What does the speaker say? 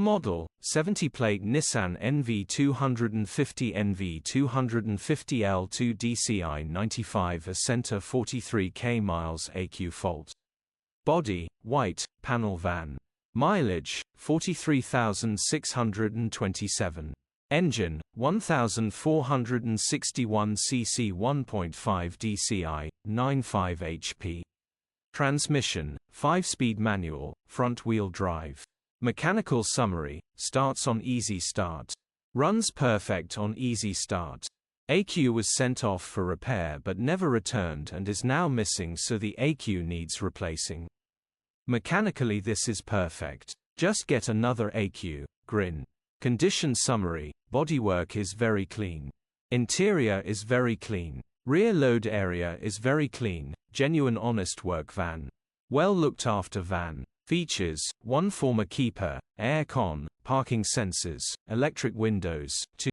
Model, 70-plate Nissan NV250 NV250L2 DCI 95 Acenta 43k miles AQ fault. Body, white, panel van. Mileage, 43,627. Engine, 1,461 cc 1.5 DCI, 95 HP. Transmission, 5-speed manual, front-wheel drive. Mechanical summary, starts on easy start. Runs perfect on easy start. AQ was sent off for repair but never returned and is now missing, so the AQ needs replacing. Mechanically this is perfect. Just get another AQ, grin. Condition summary, bodywork is very clean. Interior is very clean. Rear load area is very clean, genuine honest work van. Well looked after van. Features, 1 former keeper, air con, parking sensors, electric windows, 2